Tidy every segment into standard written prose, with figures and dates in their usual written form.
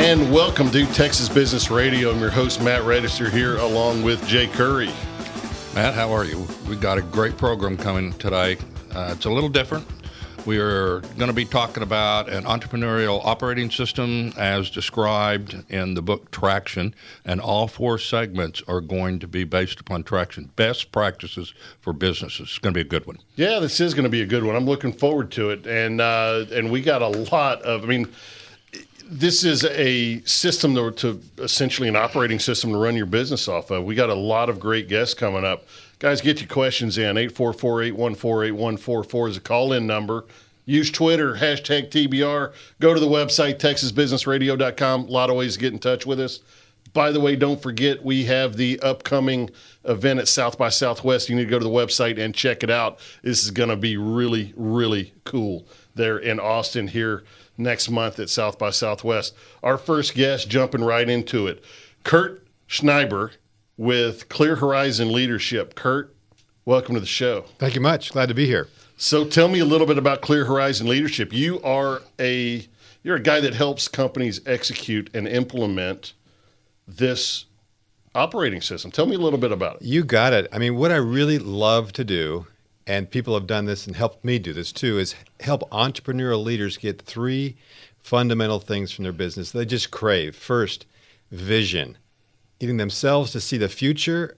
And welcome to Texas Business Radio. I'm your host, Matt Register, here along with Jay Curry. Matt, how are you? We've got a great program coming today. It's a little different. We are going to be talking about an entrepreneurial operating system as described in the book Traction, and all four segments are going to be based upon Traction. Best practices for businesses. It's going to be a good one. Yeah, this is going to be a good one. I'm looking forward to it. And we got a lot of, this is a system to essentially an operating system to run your business off of. We got a lot of great guests coming up. Guys, get your questions in. 844-814-8144 is a call-in number. Use Twitter, hashtag TBR. Go to the website, texasbusinessradio.com. A lot of ways to get in touch with us. By the way, don't forget we have the upcoming event at South by Southwest. You need to go to the website and check it out. This is going to be really, really cool there in Austin here next month at South by Southwest. Our first guest, jumping right into it, Kurt Schneiber with Clear Horizon Leadership. Kurt, welcome to the show. Thank you much. Glad to be here. So tell me a little bit about Clear Horizon Leadership. You're a guy that helps companies execute and implement this operating system. Tell me a little bit about it. You got it. What I really love to do, and people have done this and helped me do this too, is help entrepreneurial leaders get three fundamental things from their business they just crave. First, vision. Getting themselves to see the future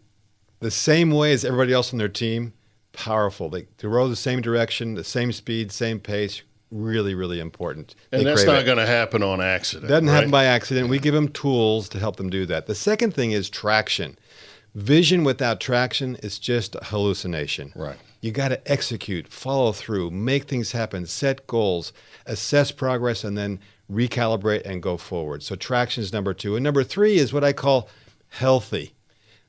the same way as everybody else on their team. Powerful. They row the same direction, the same speed, same pace. Really, really important. And that's not going to happen on accident. Doesn't happen by accident. We give them tools to help them do that. The second thing is traction. Vision without traction is just a hallucination. Right. You got to execute, follow through, make things happen, set goals, assess progress, and then recalibrate and go forward. So traction is number two. And number three is what I call healthy.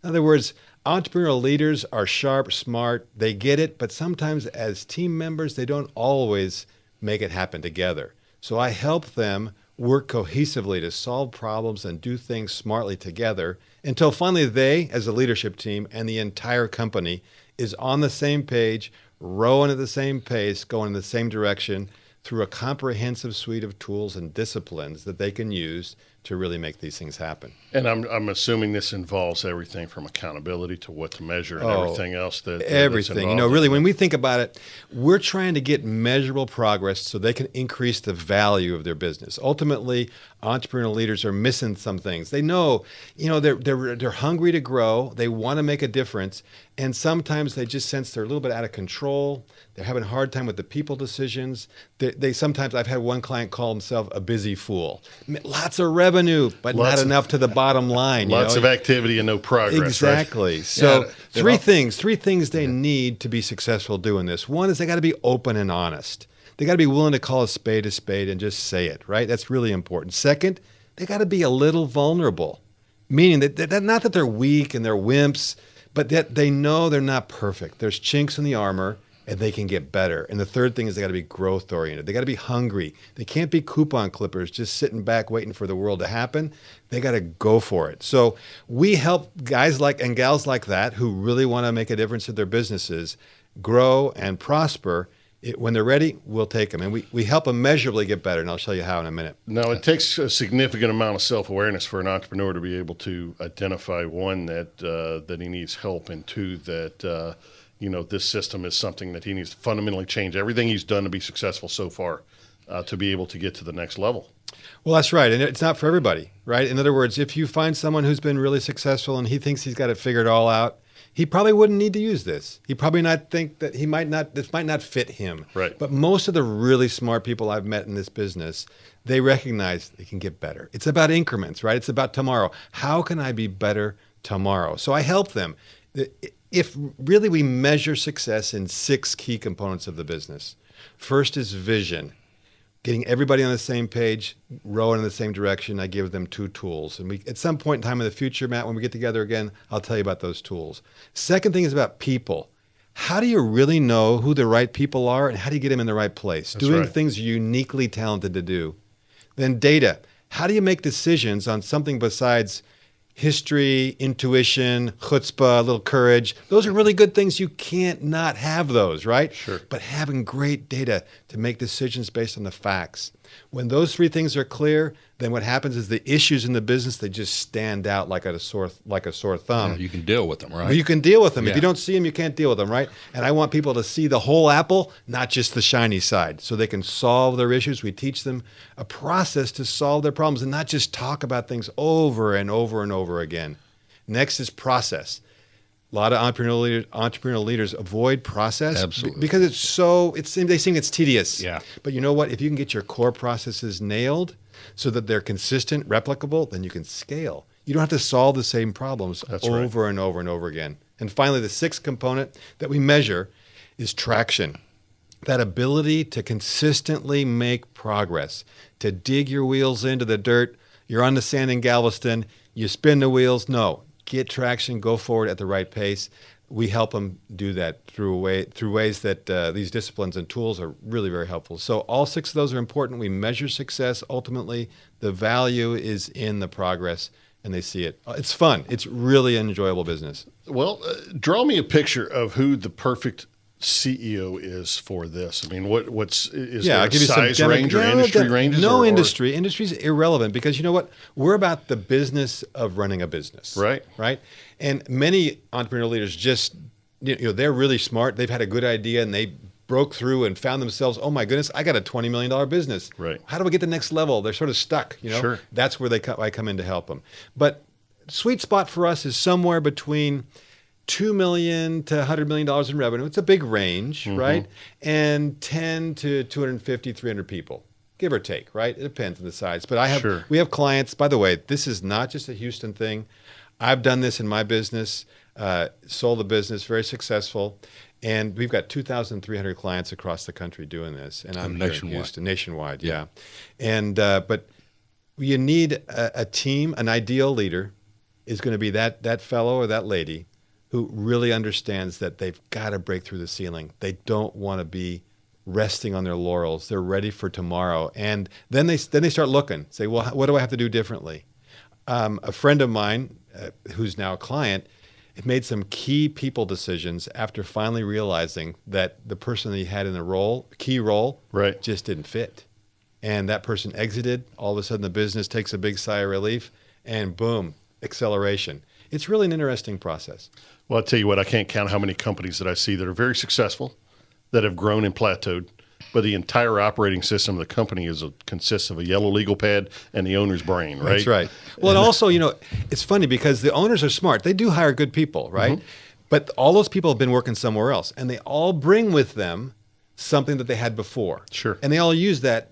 In other words, entrepreneurial leaders are sharp, smart, they get it, but sometimes as team members, they don't always make it happen together. So I help them work cohesively to solve problems and do things smartly together until finally they, as a leadership team and the entire company, is on the same page, rowing at the same pace, going in the same direction through a comprehensive suite of tools and disciplines that they can use to really make these things happen. And I'm assuming this involves everything from accountability to what to measure and everything else. Everything. Really, when we think about it, we're trying to get measurable progress so they can increase the value of their business. Ultimately, entrepreneurial leaders are missing some things. They know, they're hungry to grow. They want to make a difference. And sometimes they just sense they're a little bit out of control. They're having a hard time with the people decisions. They sometimes, I've had one client call himself a busy fool. Lots of revenue, but not enough to the bottom line. Lots of activity and no progress. Exactly. Right? So three things they need to be successful doing this. One is they got to be open and honest. They got to be willing to call a spade and just say it, right? That's really important. Second, they got to be a little vulnerable, meaning that not that they're weak and they're wimps, but that they know they're not perfect. There's chinks in the armor, and they can get better. And the third thing is they got to be growth-oriented. They got to be hungry. They can't be coupon clippers just sitting back waiting for the world to happen. They got to go for it. So we help guys and gals like that who really want to make a difference in their businesses grow and prosper. When they're ready, we'll take them. And we help them measurably get better, and I'll show you how in a minute. Now, it takes a significant amount of self-awareness for an entrepreneur to be able to identify, one, that he needs help, and two, that this system is something that he needs to fundamentally change everything he's done to be successful so far to be able to get to the next level. Well, that's right. And it's not for everybody, right? In other words, if you find someone who's been really successful and he thinks he's got it figured all out, he probably wouldn't need to use this. He probably not think that this might not fit him. Right. But most of the really smart people I've met in this business, they recognize they can get better. It's about increments, right? It's about tomorrow. How can I be better tomorrow? So I help them. If really we measure success in 6 key components of the business. First is vision. Getting everybody on the same page, rowing in the same direction. I give them 2 tools. And at some point in time in the future, Matt, when we get together again, I'll tell you about those tools. Second thing is about people. How do you really know who the right people are and how do you get them in the right place? Doing things you're uniquely talented to do. Then data. How do you make decisions on something besides history, intuition, chutzpah, a little courage? Those are really good things. You can't not have those, right? Sure. But having great data to make decisions based on the facts. When those three things are clear, then what happens is the issues in the business, they just stand out like a sore thumb. You can deal with them, right? Well, you can deal with them. Yeah. If you don't see them, you can't deal with them, right? And I want people to see the whole apple, not just the shiny side, so they can solve their issues. We teach them a process to solve their problems and not just talk about things over and over and over again. Next is process. A lot of entrepreneurial leaders avoid process because they think it's tedious. Yeah. But you know what? If you can get your core processes nailed so that they're consistent, replicable, then you can scale. You don't have to solve the same problems over and over and over again. And finally, the sixth component that we measure is traction. That ability to consistently make progress, to dig your wheels into the dirt. You're on the sand in Galveston, you spin the wheels. No. Get traction, go forward at the right pace. We help them do that through ways that these disciplines and tools are really very helpful. So all six of those are important. We measure success. Ultimately, the value is in the progress, and they see it. It's fun. It's really an enjoyable business. Well, draw me a picture of who the perfect CEO is for this. I mean, is there a size range or industry ranges? No industry. Industry's irrelevant because you know what? We're about the business of running a business. Right. Right. And many entrepreneurial leaders just, they're really smart. They've had a good idea and they broke through and found themselves, oh my goodness, I got a $20 million business. Right. How do we get to the next level? They're sort of stuck. Sure. That's where I come in to help them. But sweet spot for us is somewhere between $2 million to $100 million in revenue. It's a big range, right? And 10 to 250, 300 people, give or take, right? It depends on the size. But we have clients, by the way, this is not just a Houston thing. I've done this in my business, sold a business, very successful. And we've got 2,300 clients across the country doing this. And I'm here in Houston, nationwide, yeah. And but you need a team, an ideal leader is going to be that fellow or that lady who really understands that they've got to break through the ceiling. They don't want to be resting on their laurels. They're ready for tomorrow. And then they start looking, say, well, what do I have to do differently? A friend of mine, who's now a client, made some key people decisions after finally realizing that the person that he had in the key role, just didn't fit. And that person exited. All of a sudden, the business takes a big sigh of relief, and boom, acceleration. It's really an interesting process. Well, I'll tell you what, I can't count how many companies that I see that are very successful, that have grown and plateaued, but the entire operating system of the company consists of a yellow legal pad and the owner's brain, right? That's right. Well, and also, it's funny because the owners are smart. They do hire good people, right? But all those people have been working somewhere else, and they all bring with them something that they had before. Sure. And they all use that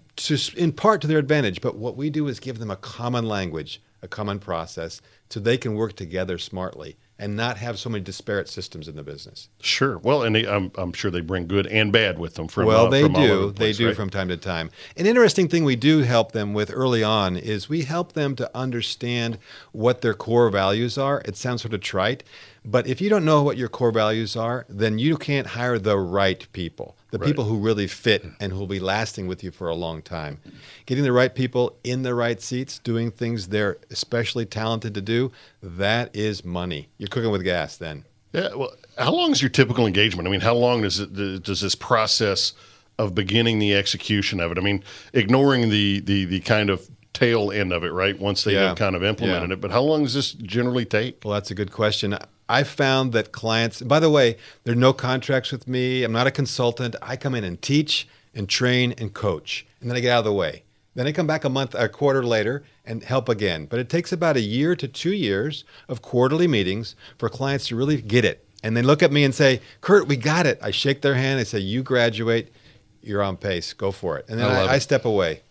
in part to their advantage. But what we do is give them a common language, a common process, so they can work together smartly and not have so many disparate systems in the business. Sure. Well, and I'm sure they bring good and bad with them. They do from time to time. An interesting thing we do help them with early on is we help them to understand what their core values are. It sounds sort of trite, but if you don't know what your core values are, then you can't hire the right people. The people who really fit and who will be lasting with you for a long time. Getting the right people in the right seats, doing things they're especially talented to do, that is money. You're cooking with gas then. Yeah. Well, how long is your typical engagement? I mean, how long does this process of beginning the execution of it? I mean, ignoring the kind of tail end of it, right? Once they have kind of implemented it. But how long does this generally take? Well, that's a good question. I found that clients, by the way, there are no contracts with me. I'm not a consultant. I come in and teach and train and coach, and then I get out of the way. Then I come back a quarter later and help again. But it takes about 1 year to 2 years of quarterly meetings for clients to really get it. And they look at me and say, Kurt, we got it. I shake their hand. I say, you graduate. You're on pace. Go for it. And then I step away.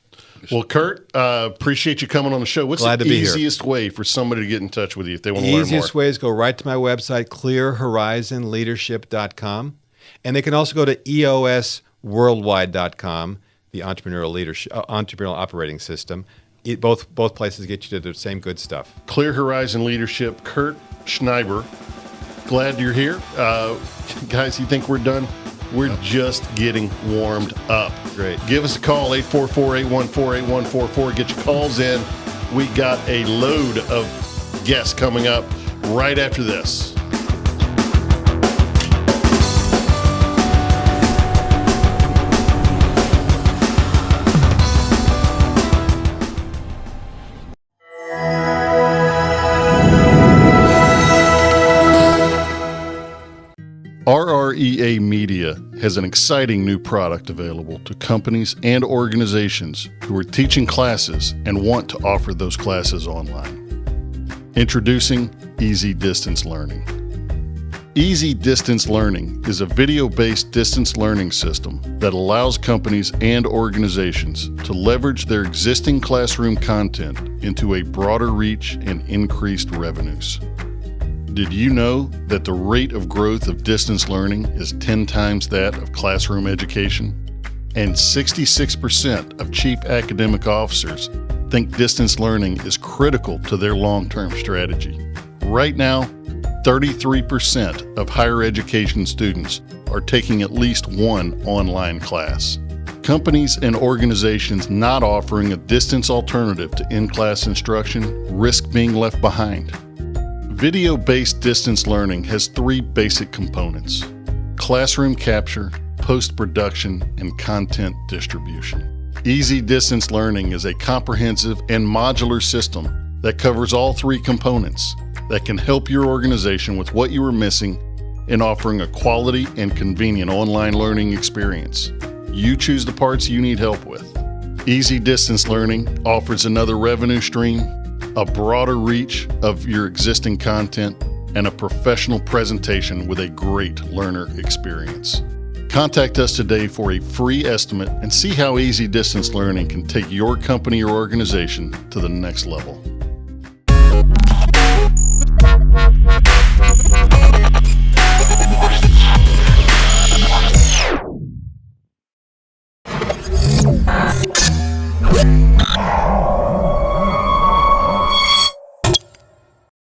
Well, Kurt, appreciate you coming on the show. What's Glad the easiest way for somebody to get in touch with you if they want to learn more? The easiest way is go right to my website, clearhorizonleadership.com. And they can also go to eosworldwide.com, the entrepreneurial operating system. Both places get you to the same good stuff. Clear Horizon Leadership, Kurt Schneiber. Glad you're here. Guys, you think we're done? We're just getting warmed up. Great. Give us a call, 844-814-8144. Get your calls in. We got a load of guests coming up right after this. WEA Media has an exciting new product available to companies and organizations who are teaching classes and want to offer those classes online. Introducing Easy Distance Learning. Easy Distance Learning is a video-based distance learning system that allows companies and organizations to leverage their existing classroom content into a broader reach and increased revenues. Did you know that the rate of growth of distance learning is 10 times that of classroom education? And 66% of chief academic officers think distance learning is critical to their long-term strategy. Right now, 33% of higher education students are taking at least one online class. Companies and organizations not offering a distance alternative to in-class instruction risk being left behind. Video-based distance learning has three basic components: classroom capture, post-production, and content distribution. Easy Distance Learning is a comprehensive and modular system that covers all three components that can help your organization with what you are missing in offering a quality and convenient online learning experience. You choose the parts you need help with. Easy Distance Learning offers another revenue stream, a broader reach of your existing content, and a professional presentation with a great learner experience. Contact us today for a free estimate and see how Easy Distance Learning can take your company or organization to the next level.